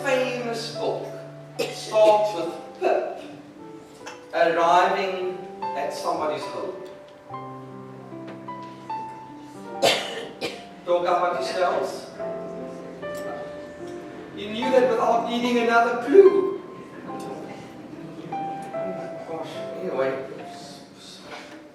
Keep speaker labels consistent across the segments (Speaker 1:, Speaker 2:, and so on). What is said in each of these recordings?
Speaker 1: famous book starts with Pip arriving at somebody's home. Talk about yourselves. You knew that without needing another clue. Gosh, anyway,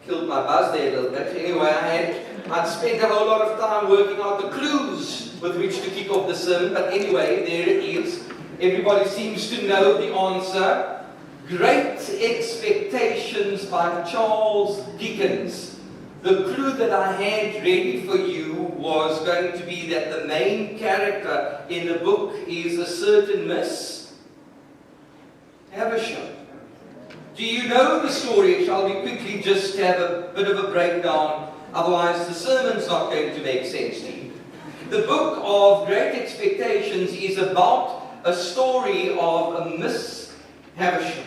Speaker 1: killed my buzz there a little bit. Anyway, I'd spent a whole lot of time working out the clues with which to kick off the sermon, but anyway, there it is. Everybody seems to know the answer. Great Expectations by Charles Dickens. The clue that I had ready for you was going to be that the main character in the book is a certain Miss Havisham. Do you know the story? Shall we quickly just have a bit of a breakdown? Otherwise the sermon's not going to make sense to you. The book of Great Expectations is about a story of a Miss Havisham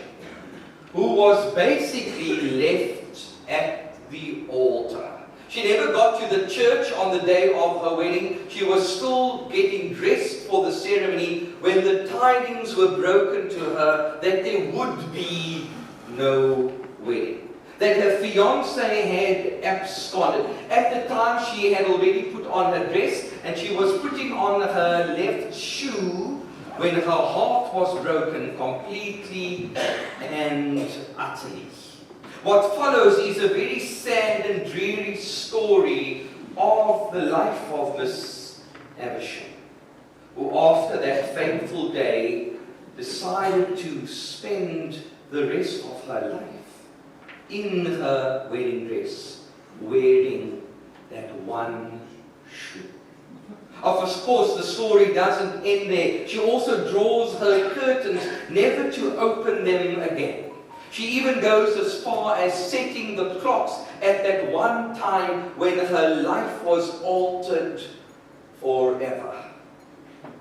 Speaker 1: who was basically left at the altar. She never got to the church on the day of her wedding. She was still getting dressed for the ceremony when the tidings were broken to her that there would be no wedding. That her fiancé had absconded. At the time she had already put on her dress and she was putting on her left shoe when her heart was broken completely and utterly. What follows is a very sad and dreary story of the life of Miss Havisham, who after that fateful day decided to spend the rest of her life in her wedding dress, wearing that one shoe. Of course, the story doesn't end there. She also draws her curtains, never to open them again. She even goes as far as setting the clocks at that one time when her life was altered forever.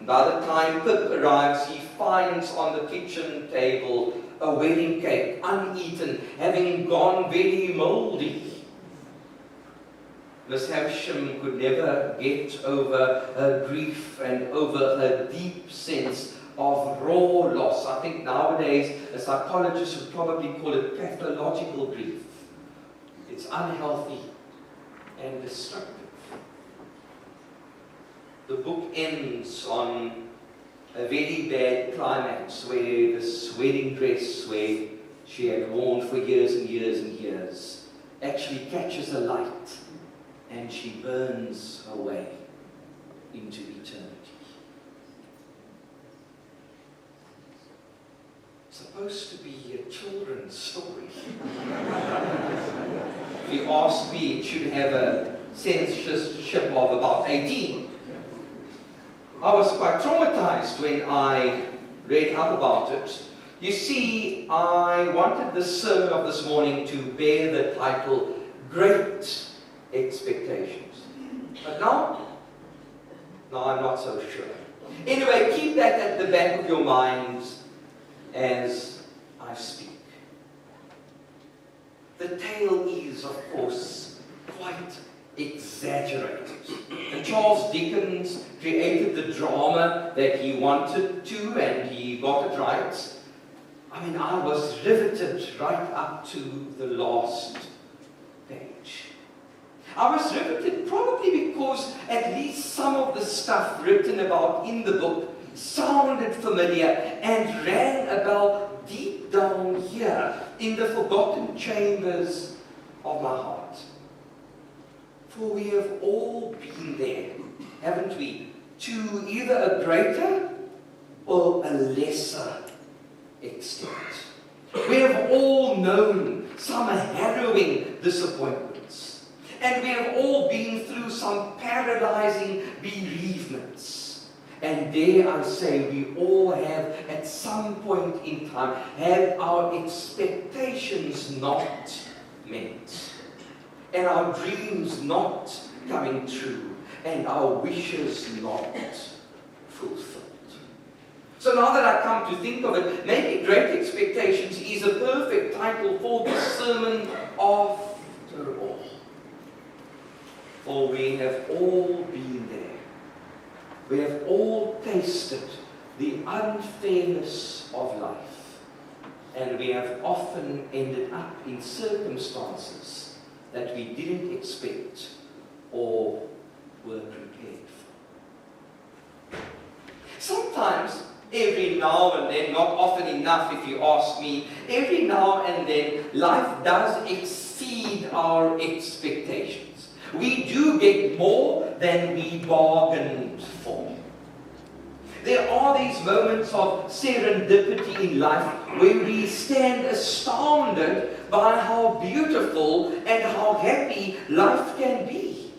Speaker 1: By the time Pip arrives, he finds on the kitchen table a wedding cake, uneaten, having gone very mouldy. Miss Havisham could never get over her grief and over her deep sense of raw loss. I think nowadays a psychologist would probably call it pathological grief. It's unhealthy and destructive. The book ends on a very bad climax where this wedding dress, where she had worn for years and years and years, actually catches a light and she burns her way into eternity. Supposed to be a children's story. If you ask me, it should have a censorship of about 18. I was quite traumatized when I read up about it. You see, I wanted the sermon of this morning to bear the title, Great Expectations. But now I'm not so sure. Anyway, keep that at the back of your minds as I speak. The tale is, of course, quite exaggerated. And Charles Dickens created the drama that he wanted to, and he got it right. I mean, I was riveted right up to the last page. I was riveted probably because at least some of the stuff written about in the book sounded familiar and rang a bell deep down here in the forgotten chambers of my heart. For we have all been there, haven't we? To either a greater or a lesser extent. We have all known some harrowing disappointments. And we have all been through some paralyzing bereavements. And dare I say, we all have, at some point in time, had our expectations not met, and our dreams not coming true, and our wishes not fulfilled. So now that I come to think of it, maybe Great Expectations is a perfect title for this sermon after all. For we have all been there. We have all tasted the unfairness of life, and we have often ended up in circumstances that we didn't expect or were prepared for. Sometimes, every now and then, not often enough if you ask me, every now and then life does exceed our expectations. We do get more than we bargained for. There are these moments of serendipity in life where we stand astounded by how beautiful and how happy life can be.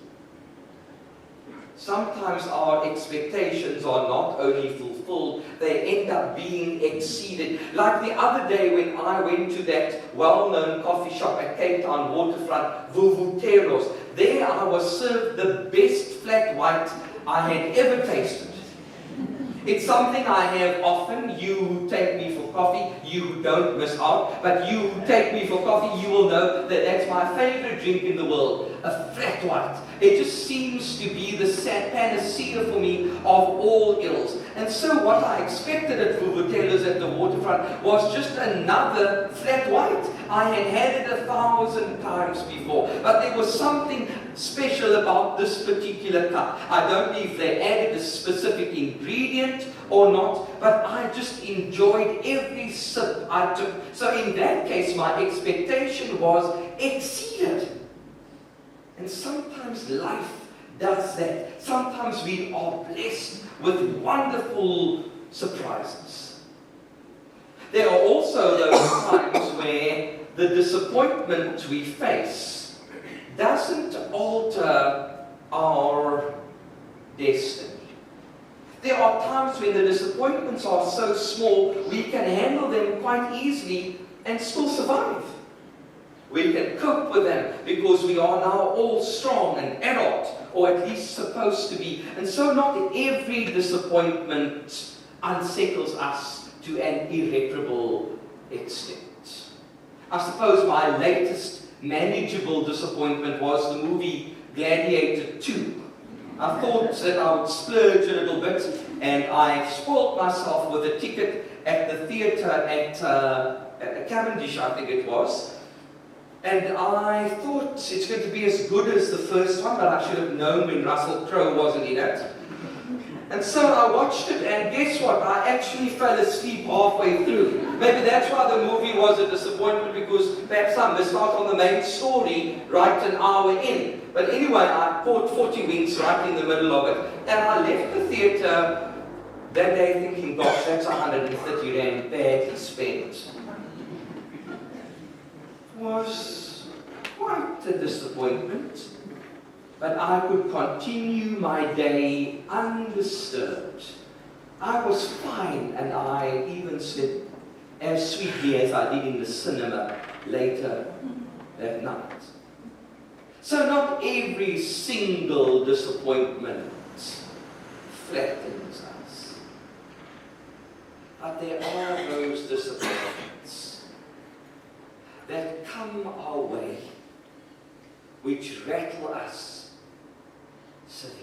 Speaker 1: Sometimes our expectations are not only fulfilled, they end up being exceeded. Like the other day when I went to that well-known coffee shop at Cape Town waterfront, Vuvuteros. There I was served the best flat white I had ever tasted. It's something I have often. You who take me for coffee, you don't miss out. But you who take me for coffee, you will know that that's my favorite drink in the world, a flat white. It just seems to be the panacea for me of all ills. And so what I expected at Vuvutelos at the waterfront was just another flat white. I had had it 1,000 times before. But there was something special about this particular cup. I don't know if they added a specific ingredient or not, but I just enjoyed every sip I took. So in that case, my expectation was exceeded. And sometimes life does that. Sometimes we are blessed with wonderful surprises. There are also those times where the disappointment we face doesn't alter our destiny. There are times when the disappointments are so small, we can handle them quite easily and still survive. We can cope with them because we are now all strong and adult, or at least supposed to be. And so not every disappointment unsettles us to an irreparable extent. I suppose my latest manageable disappointment was the movie Gladiator 2. I thought that I would splurge a little bit, and I spoiled myself with a ticket at the theatre at Cavendish, I think it was. And I thought it's going to be as good as the first one, but I should have known when Russell Crowe wasn't in it. And so I watched it, and guess what? I actually fell asleep halfway through. Maybe that's why the movie was a disappointment, because perhaps I missed out on the main story right an hour in. But anyway, I caught 40 winks right in the middle of it. And I left the theatre that day thinking, gosh, that's 130 Rand badly spent. It was quite a disappointment. But I could continue my day undisturbed. I was fine, and I even slept as sweetly as I did in the cinema later that night. So not every single disappointment flattens us. But there are those disappointments that come our way, which rattle us severely.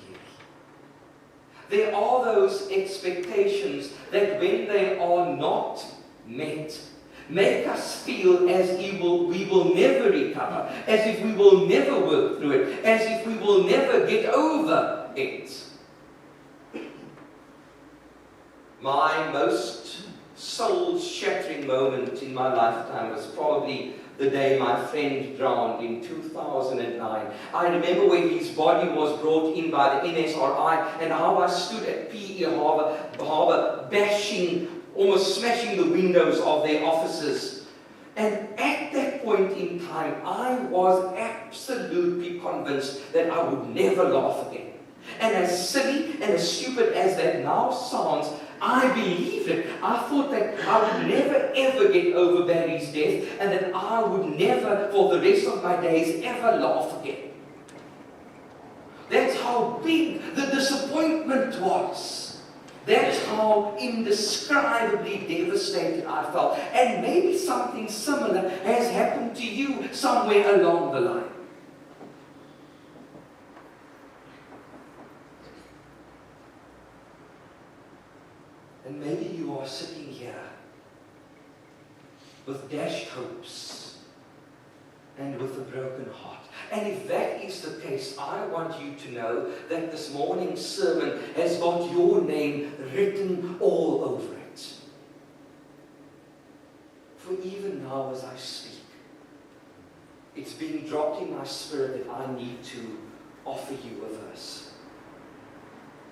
Speaker 1: There are those expectations that when they are not met, make us feel as if we will never recover, as if we will never work through it, as if we will never get over it. My most soul-shattering moment in my lifetime was probably the day my friend drowned in 2009. I remember when his body was brought in by the NSRI and how I stood at PE Harbour bashing, almost smashing the windows of their offices. And at that point in time, I was absolutely convinced that I would never laugh again. And as silly and as stupid as that now sounds, I believed it. I thought that I would never ever get over Barry's death, and that I would never, for the rest of my days, ever laugh again. That's how big the disappointment was. That's how indescribably devastated I felt. And maybe something similar has happened to you somewhere along the line. And with dashed hopes, and with a broken heart. And if that is the case, I want you to know that this morning's sermon has got your name written all over it. For even now as I speak, it's been dropped in my spirit that I need to offer you a verse.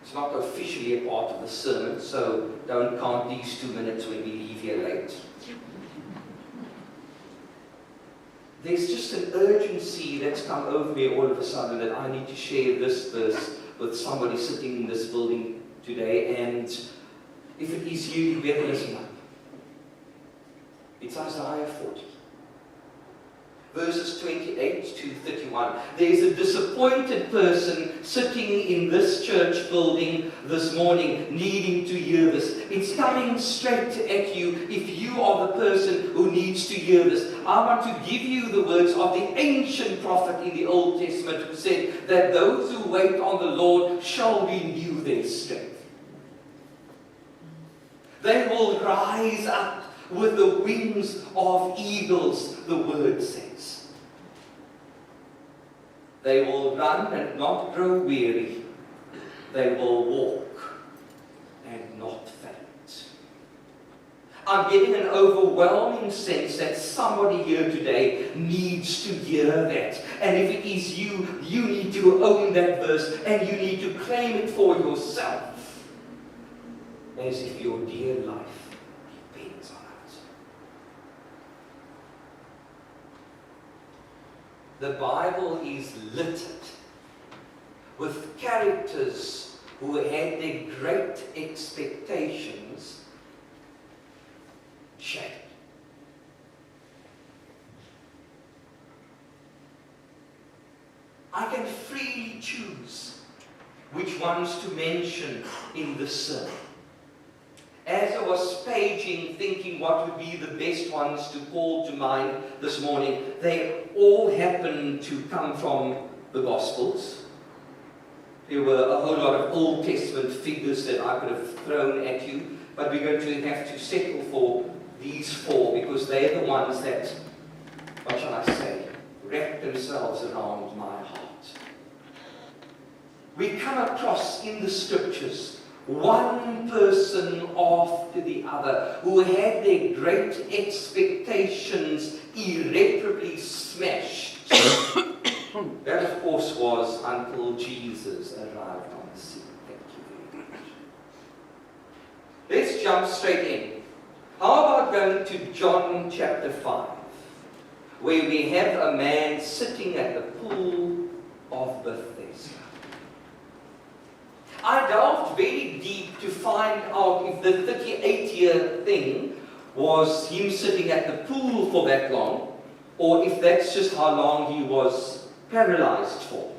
Speaker 1: It's not officially a part of the sermon, so don't count these 2 minutes when we leave here late. There's just an urgency that's come over me all of a sudden that I need to share this verse with somebody sitting in this building today, and if it is you better listen up. It's Isaiah 40. Verses 28 to 31. There's a disappointed person sitting in this church building this morning needing to hear this. It's coming straight at you if you are the person who needs to hear this. I want to give you the words of the ancient prophet in the Old Testament who said that those who wait on the Lord shall renew their strength. They will rise up with the wings of eagles, the word says. They will run and not grow weary. They will walk and not faint. I'm getting an overwhelming sense that somebody here today needs to hear that. And if it is you, you need to own that verse and you need to claim it for yourself. As if your dear life depends on it. The Bible is littered with characters who had their great expectations shattered. I can freely choose which ones to mention in this sermon. As I was paging, thinking what would be the best ones to call to mind this morning, they all happen to come from the Gospels. There were a whole lot of Old Testament figures that I could have thrown at you, but we're going to have to settle for these 4 because they're the ones that, what shall I say, wrap themselves around my heart. We come across in the Scriptures one person after the other who had their great expectations irreparably smashed. That, of course, was until Jesus arrived on the scene. Thank you very much. Let's jump straight in. How about going to John chapter 5, where we have a man sitting at the pool of Bethesda. I delved very deep to find out if the 38-year thing was him sitting at the pool for that long, or if that's just how long he was paralyzed for.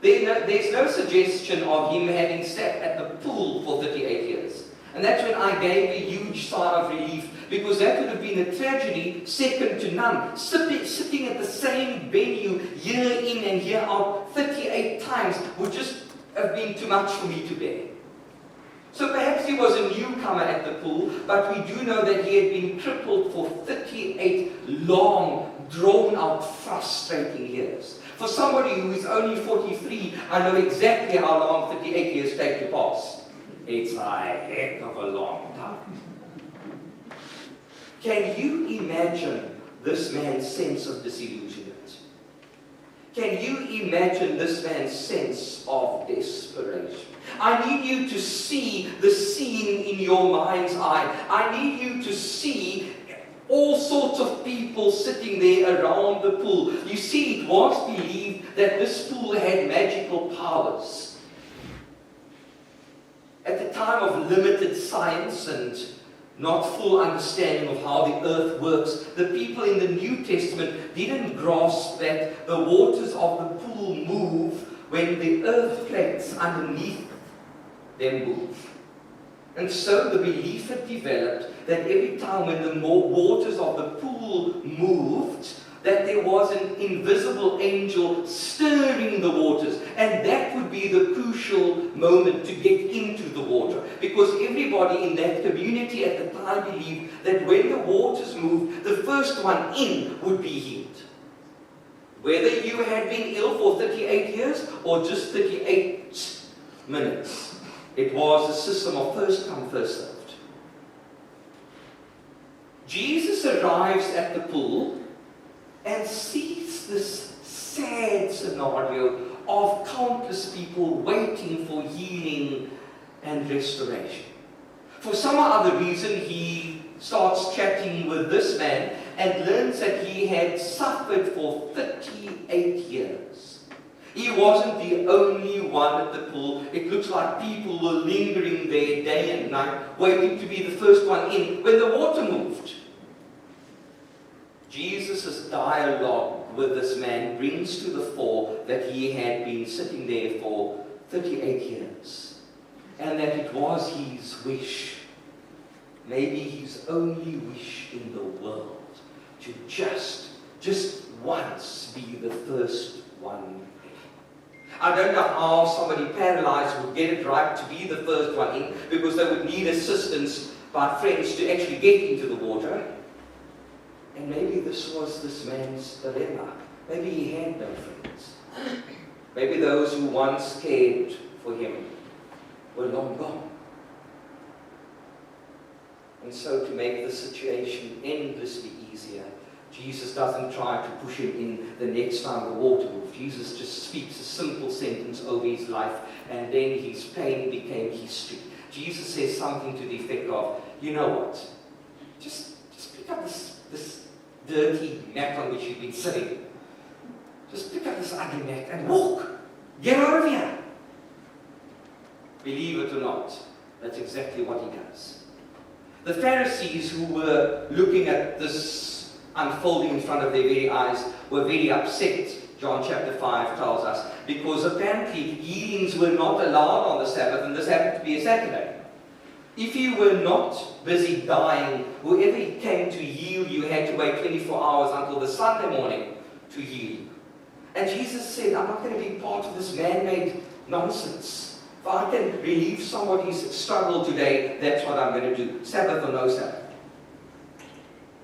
Speaker 1: There's no suggestion of him having sat at the pool for 38 years. And that's when I gave a huge sigh of relief, because that would have been a tragedy second to none. Sitting at the same venue year in and year out 38 times would just have been too much for me to bear. So perhaps he was a newcomer at the pool, but we do know that he had been crippled for 38 long, drawn-out, frustrating years. For somebody who is only 43, I know exactly how long 38 years take to pass. It's a heck of a long time. Can you imagine this man's sense of disillusionment? Can you imagine this man's sense of desperation? I need you to see the scene in your mind's eye. I need you to see all sorts of people sitting there around the pool. You see, it was believed that this pool had magical powers. At the time of limited science and not full understanding of how the earth works, the people in the New Testament didn't grasp that the waters of the pool move when the earth plates underneath them move. And so the belief had developed that every time when the waters of the pool moved, that there was an invisible angel stirring the waters, and that would be the crucial moment to get into the water, because everybody in that community at the time believed that when the waters moved, the first one in would be healed. Whether you had been ill for 38 years or just 38 minutes, it was a system of first come, first served. Jesus arrives at the pool and sees this sad scenario of countless people waiting for healing and restoration. For some other reason, he starts chatting with this man and learns that he had suffered for 38 years. He wasn't the only one at the pool. It looks like people were lingering there day and night, waiting to be the first one in when the water moved. Jesus' dialogue with this man brings to the fore that he had been sitting there for 38 years, and that it was his wish, maybe his only wish in the world, to just once be the first one. I don't know how somebody paralyzed would get it right to be the first one in, because they would need assistance by friends to actually get into the water. And maybe this was this man's dilemma. Maybe he had no friends. Maybe those who once cared for him were long gone. And so, to make the situation endlessly easier, Jesus doesn't try to push him in the next time the water moves. Jesus just speaks a simple sentence over his life, and then his pain became history. Jesus says something to the effect of, you know what? Just pick up this dirty mat on which you've been sitting. Just pick up this ugly mat and walk. Get out of here. Believe it or not, that's exactly what he does. The Pharisees, who were looking at this unfolding in front of their very eyes, were very upset, John chapter 5 tells us, because apparently healings were not allowed on the Sabbath, and this happened to be a Saturday. If you were not busy dying, whoever came to heal you had to wait 24 hours until the Sunday morning to heal you. And Jesus said, I'm not going to be part of this man-made nonsense. If I can relieve somebody's struggle today, that's what I'm going to do, Sabbath or no Sabbath.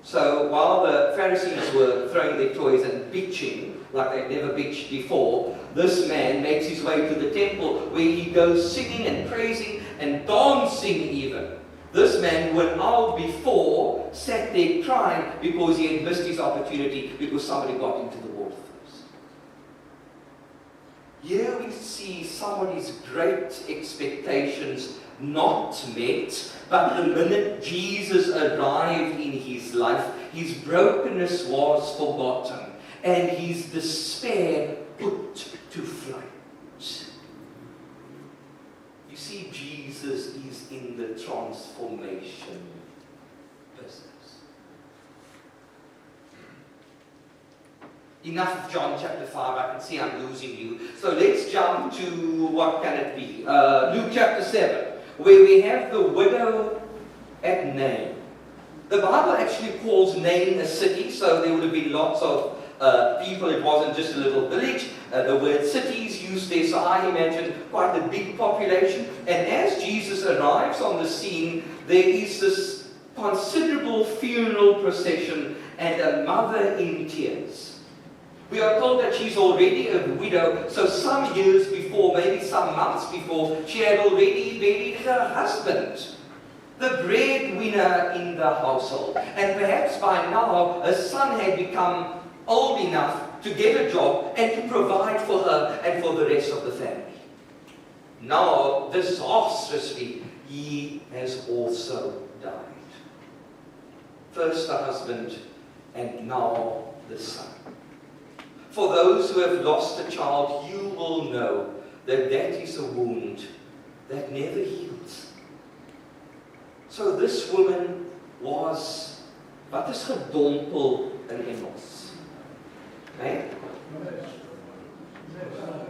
Speaker 1: So while the Pharisees were throwing their toys and bitching like they'd never bitched before, this man makes his way to the temple, where he goes singing and praising and dancing even. This man, who an hour before sat there crying because he had missed his opportunity because somebody got into the water first. Here we see somebody's great expectations not met, but the minute Jesus arrived in his life, his brokenness was forgotten and his despair put to flight. You see, Jesus is in the transformation business. Enough of John chapter 5, I can see I'm losing you. So let's jump to, what can it be? Luke chapter 7, where we have the widow at Nain. The Bible actually calls Nain a city, so there would have been lots of people. It wasn't just a little village. The word cities used there, so I imagine quite a big population. And as Jesus arrives on the scene, there is this considerable funeral procession and a mother in tears. We are told that she's already a widow, so some years before, maybe some months before, she had already buried her husband, the breadwinner in the household. And perhaps by now, her son had become old enough to get a job and to provide for her and for the rest of the family. Now, disastrously, he has also died. First the husband, and now the son. For those who have lost a child, you will know that that is a wound that never heals. So this woman was, wat is gedompel in Engels? Right?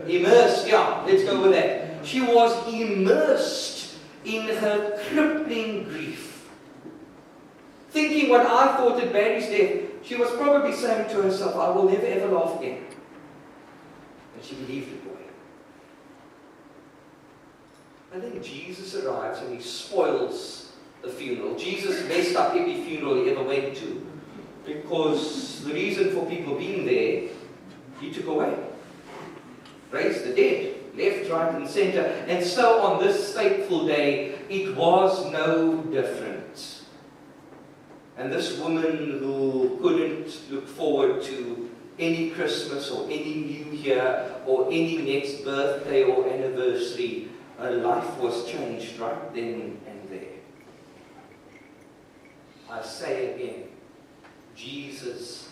Speaker 1: Immersed, yeah, let's go with that. She was immersed in her crippling grief. Thinking what I thought at Barry's death, She was probably saying to herself, I will never ever laugh again. And she believed it away. And then Jesus arrives and he spoils the funeral. Jesus messed up every funeral he ever went to, because the reason for people being there, he took away. Raised the dead, left, right, and center. And so on this fateful day, it was no different. And this woman who couldn't look forward to any Christmas or any New Year or any next birthday or anniversary, her life was changed right then and there. I say again, Jesus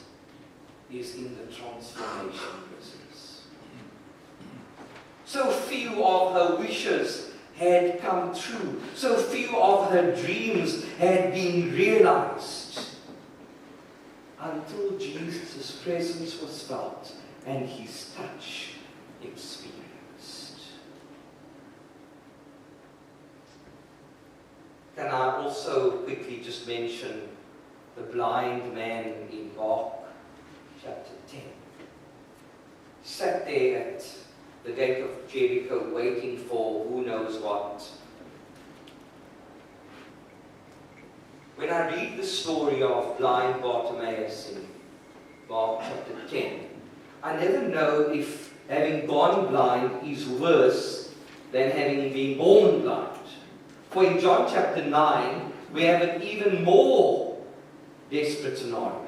Speaker 1: is in the transformation business. So few of her wishes had come true. So few of her dreams had been realized, until Jesus' presence was felt and his touch experienced. Can I also quickly just mention the blind man in Mark chapter 10? Sat there at the gate of Jericho waiting for who knows what. When I read the story of blind Bartimaeus in Mark chapter 10, I never know if having gone blind is worse than having been born blind. For in John chapter 9, we have an even more desperate scenario,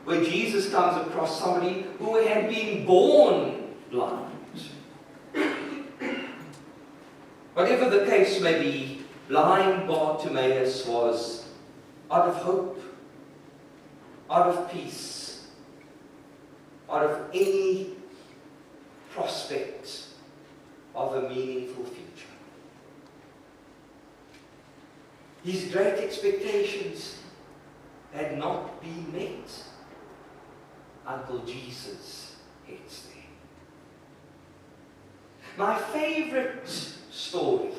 Speaker 1: where Jesus comes across somebody who had been born blind. Whatever the case may be, blind Bartimaeus was out of hope, out of peace, out of any prospect of a meaningful future. His great expectations had not been met until Jesus gets there. My favorite story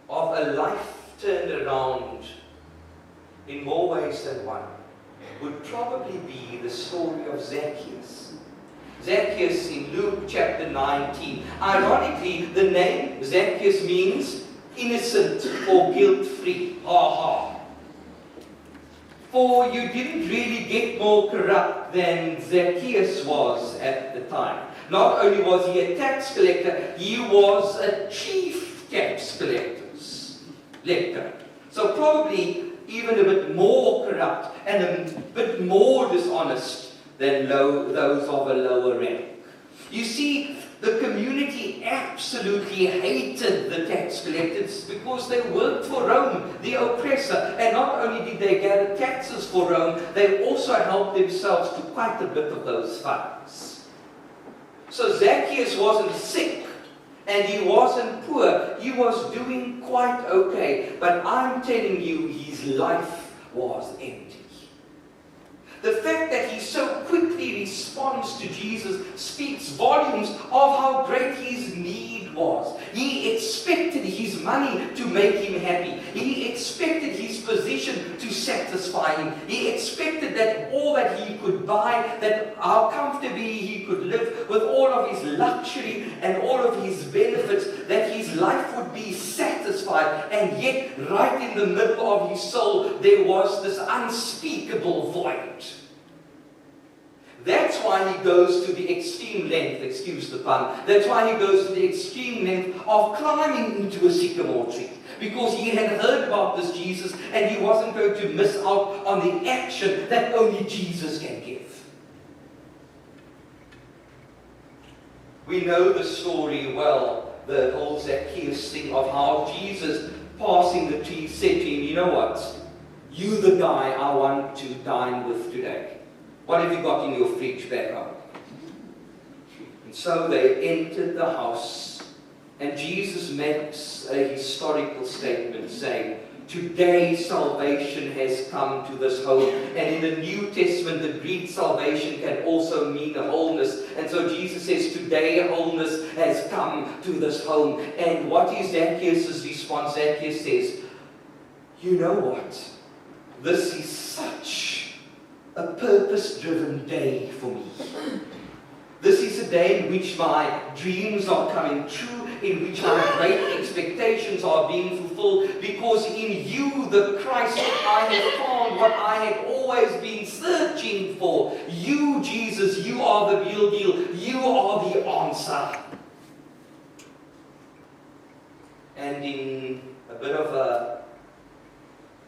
Speaker 1: of a life turned around in more ways than one would probably be the story of Zacchaeus. Zacchaeus in Luke chapter 19. Ironically, the name Zacchaeus means innocent or guilt-free. Ha ha. For you didn't really get more corrupt than Zacchaeus was at the time. Not only was he a tax collector, he was a chief tax collector. So probably even a bit more corrupt and a bit more dishonest than those of a lower rank. You see, the community absolutely hated the tax collectors because they worked for Rome, the oppressor. And not only did they gather taxes for Rome, they also helped themselves to quite a bit of those funds. So Zacchaeus wasn't sick and he wasn't poor. He was doing quite okay. But I'm telling you, his life was empty. The fact that he so quickly responds to Jesus speaks volumes of how great his need was. He expected his money to make him happy. He expected his position to satisfy him. He expected that all that he could buy, that how comfortably he could live with all of his luxury and all of his benefits, that his life would be satisfied. And yet, right in the middle of his soul, there was this unspeakable void. That's why he goes to the extreme length, excuse the pun, that's why he goes to the extreme length of climbing into a sycamore tree. Because he had heard about this Jesus and he wasn't going to miss out on the action that only Jesus can give. We know the story well, the whole Zacchaeus thing of how Jesus, passing the tree, said to him, you know what, you the guy I want to dine with today. What have you got in your fridge back home? And so they entered the house, and Jesus makes a historical statement saying, today salvation has come to this home. And in the New Testament, the Greek salvation can also mean a wholeness. And so Jesus says, today wholeness has come to this home. And what is Zacchaeus' response? Zacchaeus says, you know what? This is such a purpose-driven day for me. This is a day in which my dreams are coming true, in which my great expectations are being fulfilled, because in you, the Christ, I have found what I had always been searching for. You, Jesus, you are the real deal. You are the answer. And in a bit of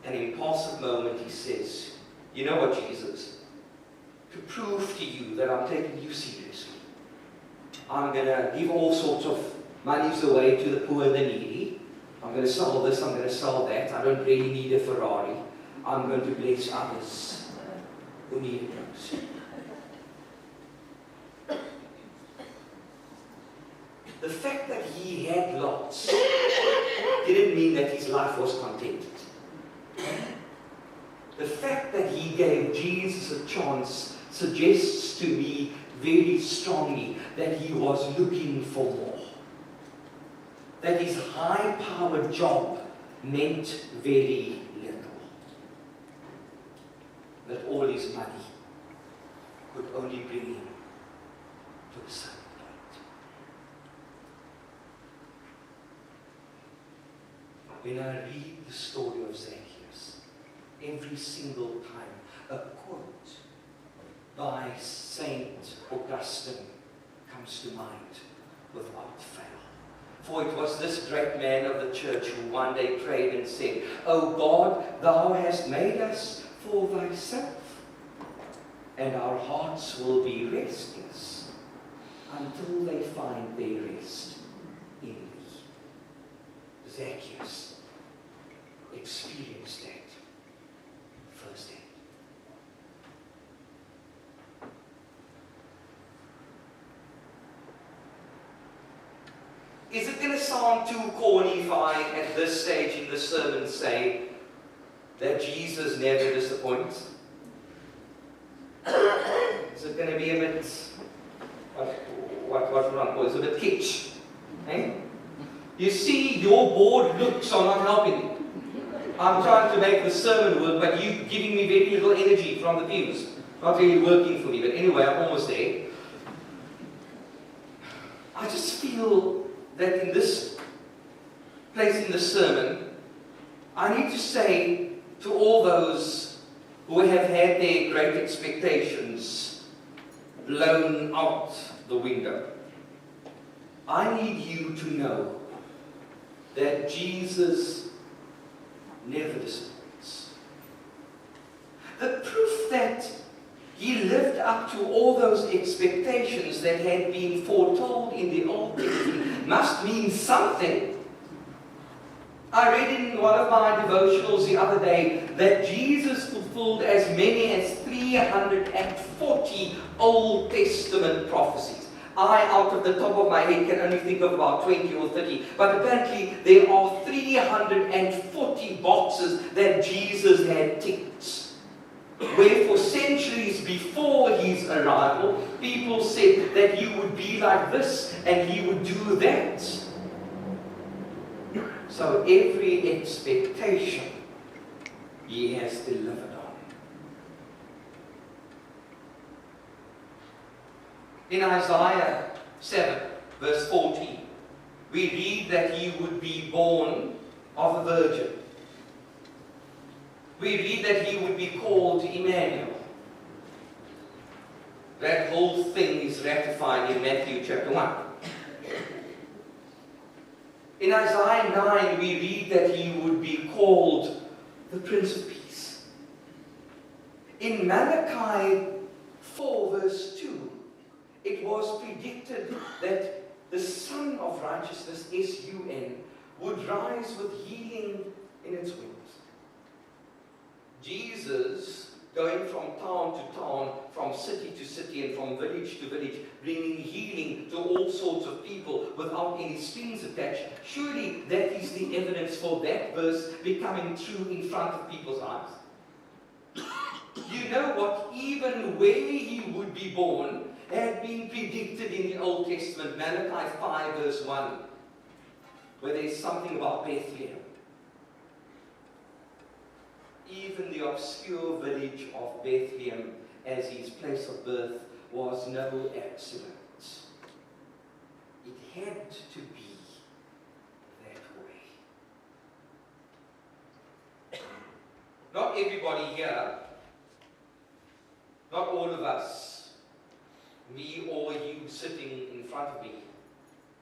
Speaker 1: an impulsive moment, he says, you know what, Jesus? To prove to you that I'm taking you seriously, I'm going to give all sorts of monies away to the poor and the needy. I'm going to sell this, I'm going to sell that. I don't really need a Ferrari. I'm going to bless others who need it most. The fact that he had lots didn't mean that his life was contented. The fact that he gave Jesus a chance suggests to me very strongly that he was looking for more. That his high-powered job meant very little. That all his money could only bring him to a certain point. When I read the story of Zacchaeus, every single time a quote by Saint Augustine comes to mind without fail. For it was this great man of the church who one day prayed and said, O God, thou hast made us for thyself, and our hearts will be restless until they find their rest in thee. Zacchaeus experienced that firsthand. Is it going to sound too corny if I, at this stage in the sermon, say that Jesus never disappoints? Is it going to be a bit, what would I call it? A bit kitsch? Eh? You see, your bored looks are not helping me. I'm trying to make the sermon work, but you're giving me very little energy from the pews. Not really working for me, but anyway, I'm almost there. I just feel that in this place in the sermon, I need to say to all those who have had their great expectations blown out the window, I need you to know that Jesus never disappoints. The proof that he lived up to all those expectations that had been foretold in the Old Testament must mean something. I read in one of my devotionals the other day that Jesus fulfilled as many as 340 Old Testament prophecies. I, out of the top of my head, can only think of about 20 or 30. But apparently, there are 340 boxes that Jesus had ticked. Where for centuries before his arrival, people said that he would be like this and he would do that. So every expectation he has delivered on. In Isaiah 7, verse 14, we read that he would be born of a virgin. We read that he would be called Emmanuel. That whole thing is ratified in Matthew chapter 1. In Isaiah 9, we read that he would be called the Prince of Peace. In Malachi 4, verse 2, it was predicted that the Son of Righteousness, S-U-N, would rise with healing in its wings. Jesus, going from town to town, from city to city, and from village to village, bringing healing to all sorts of people without any strings attached. Surely that is the evidence for that verse becoming true in front of people's eyes. You know what? Even where he would be born had been predicted in the Old Testament, Malachi 5 verse 1, where there's something about Bethlehem. even the obscure village of Bethlehem as his place of birth was no accident. It had to be that way. Not everybody here, not all of us, me or you sitting in front of me,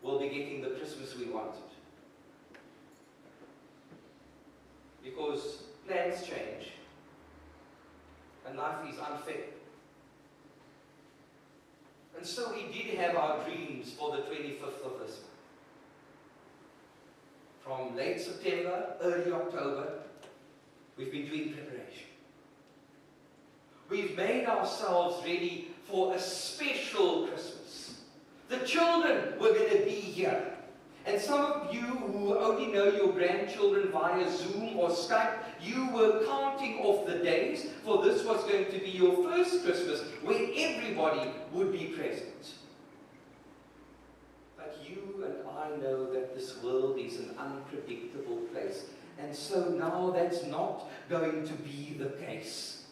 Speaker 1: will be getting the Christmas we wanted. Because plans change and life is unfair. And so we did have our dreams for the 25th of this month. From late September, early October, we've been doing preparation. We've made ourselves ready for a special Christmas. The children were going to be here. And some of you who only know your grandchildren via Zoom or Skype, you were counting off the days, for this was going to be your first Christmas where everybody would be present. But you and I know that this world is an unpredictable place. And so now that's not going to be the case.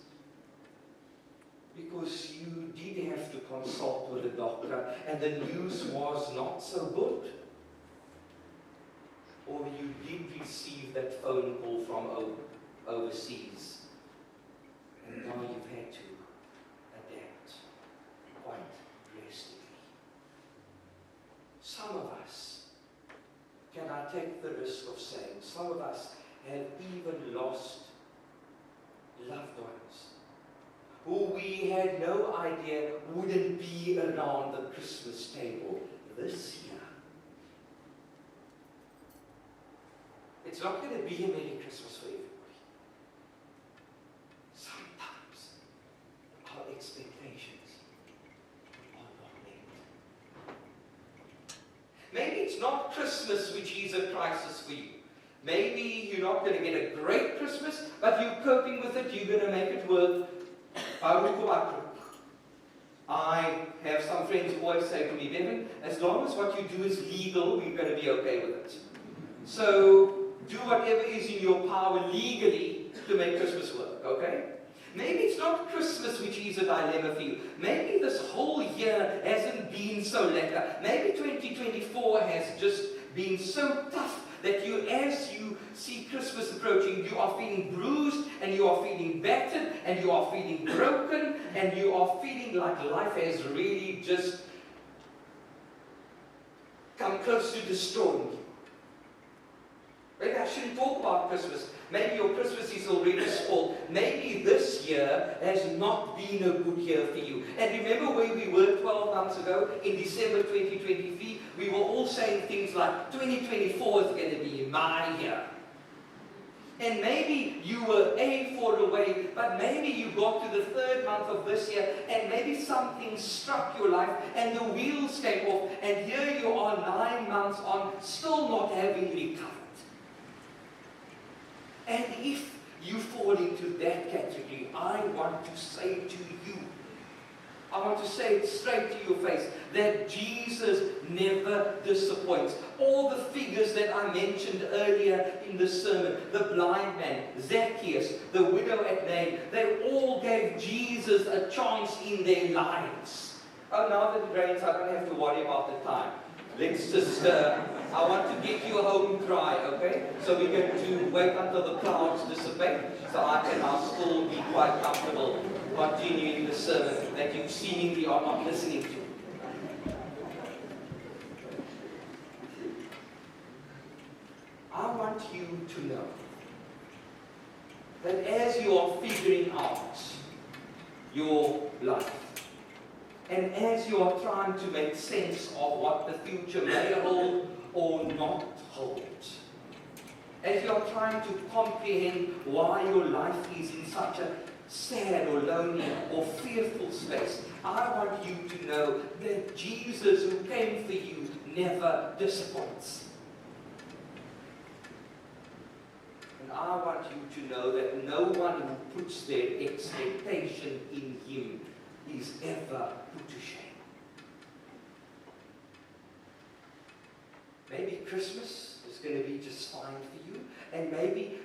Speaker 1: Because you did have to consult with a doctor and the news was not so good. Or you did receive that phone call from overseas. And now you've had to adapt quite drastically. Some of us, can I take the risk of saying, some of us have even lost loved ones who we had no idea wouldn't be around the Christmas table this year. It's not going to be a Merry Christmas for everybody. Sometimes our expectations are not met. Maybe it's not Christmas which is a crisis for you. Maybe you're not going to get a great Christmas, but you're coping with it, you're going to make it work. I have some friends who always say to me, Bevan, as long as what you do is legal, we're going to be okay with it. So, do whatever is in your power legally to make Christmas work, okay? Maybe it's not Christmas which is a dilemma for you. Maybe this whole year hasn't been so lekker. Maybe 2024 has just been so tough that you, as you see Christmas approaching, you are feeling bruised, and you are feeling battered, and you are feeling broken, and you are feeling like life has really just come close to destroying you. Maybe I shouldn't talk about Christmas. Maybe your Christmas is already spoiled. Maybe this year has not been a good year for you. And remember where we were 12 months ago, in December 2023? We were all saying things like, 2024 is going to be my year. And maybe you were far away, but maybe you got to the 3rd month of this year, and maybe something struck your life, and the wheels came off, and here you are 9 months on, still not having recovered. And if you fall into that category, I want to say to you, I want to say it straight to your face, that Jesus never disappoints. All the figures that I mentioned earlier in the sermon, the blind man, Zacchaeus, the widow at Nain, they all gave Jesus a chance in their lives. Oh, now that it rains, I don't have to worry about the time. Let's just, I want to get you home dry, okay? So we're going to wait until the clouds dissipate, so I can now still be quite comfortable continuing the sermon that you seemingly are not listening to. I want you to know that as you are figuring out your life, and as you are trying to make sense of what the future may hold or not hold, as you are trying to comprehend why your life is in such a sad or lonely or fearful space, I want you to know that Jesus, who came for you, never disappoints. And I want you to know that no one who puts their expectation in Him is ever put to shame. Maybe Christmas is going to be just fine for you, and maybe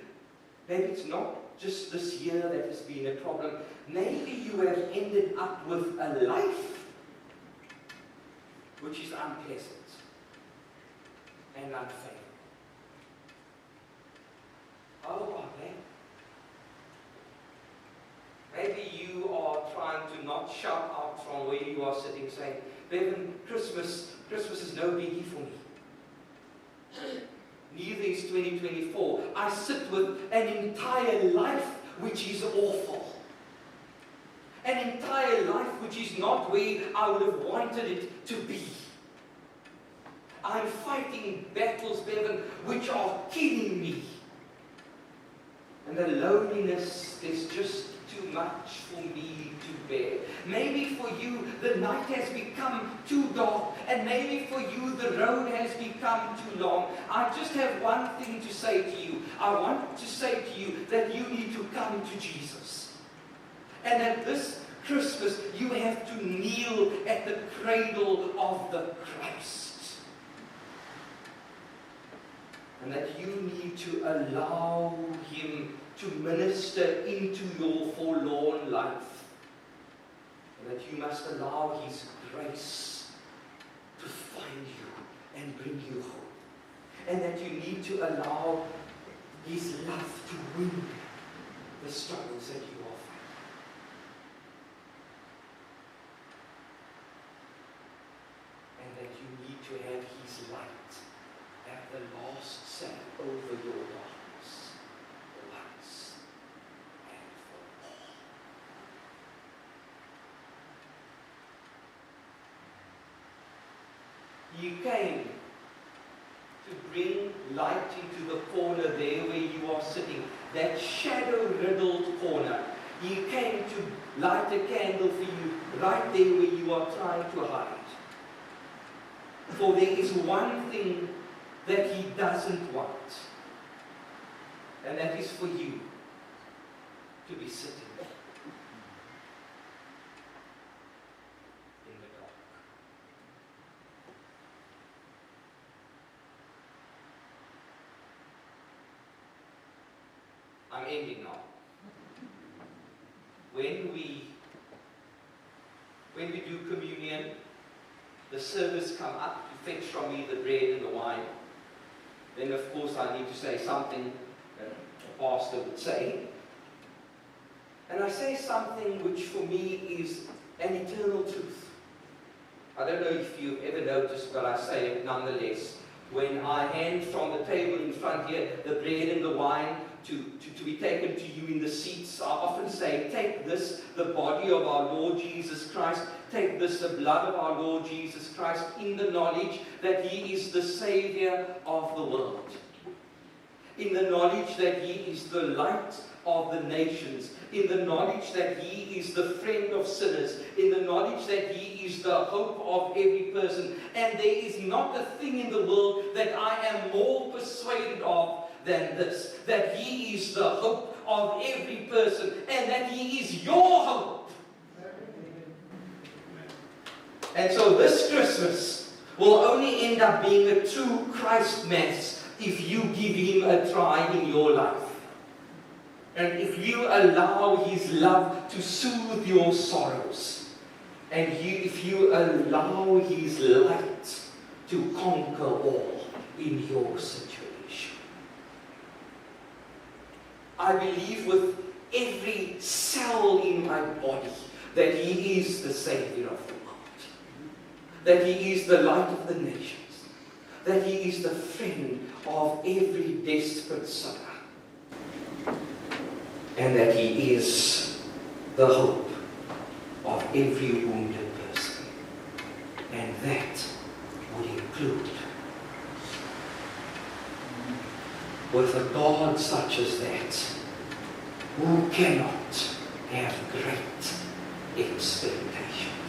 Speaker 1: it's not just this year that has been a problem. Maybe you have ended up with a life which is unpleasant and unfair. How about that? Maybe you are trying to not shout out from where you are sitting saying, Bevan, Christmas is no biggie for me. Neither is 2024. I sit with an entire life which is awful. An entire life which is not where I would have wanted it to be. I'm fighting battles, Bevan, which are killing me. And the loneliness is just too much for me to bear. Maybe for you the night has become too dark, and maybe for you the road has become too long. I just have one thing to say to you. I want to say to you that you need to come to Jesus. And at this Christmas you have to kneel at the cradle of the Christ. And that you need to allow Him to minister into your forlorn life. And that you must allow His grace to find you and bring you hope. And that you need to allow His love to win the struggles that you are fighting. And that you need to have His light at the last say over your darkness, once and for all. You came to bring light into the corner there where you are sitting, that shadow-riddled corner. He came to light a candle for you right there where you are trying to hide. For there is one thing that He doesn't want, and that is for you to be sitting in the dark. I'm ending now. When we do communion, the servers come up to fetch from me the bread and the wine. Then of course I need to say something that a pastor would say. And I say something which for me is an eternal truth. I don't know if you've ever noticed, but I say it nonetheless. When I hand from the table in front here the bread and the wine to be taken to you in the seats, I often say, take this, the body of our Lord Jesus Christ, take this, the blood of our Lord Jesus Christ, in the knowledge that He is the Savior of the world. In the knowledge that He is the light of the nations. In the knowledge that He is the friend of sinners. In the knowledge that He is the hope of every person. And there is not a thing in the world that I am more persuaded of than this, that He is the hope of every person, and that He is your hope. And so this Christmas will only end up being a true Christ Mass if you give Him a try in your life. And if you allow His love to soothe your sorrows, and if you allow His light to conquer all in your situation. I believe with every cell in my body that He is the Savior of the world. That He is the light of the nations. That He is the friend of every desperate sinner. And that He is the hope of every wounded person. And that would include, with a God such as that, who cannot have great expectations.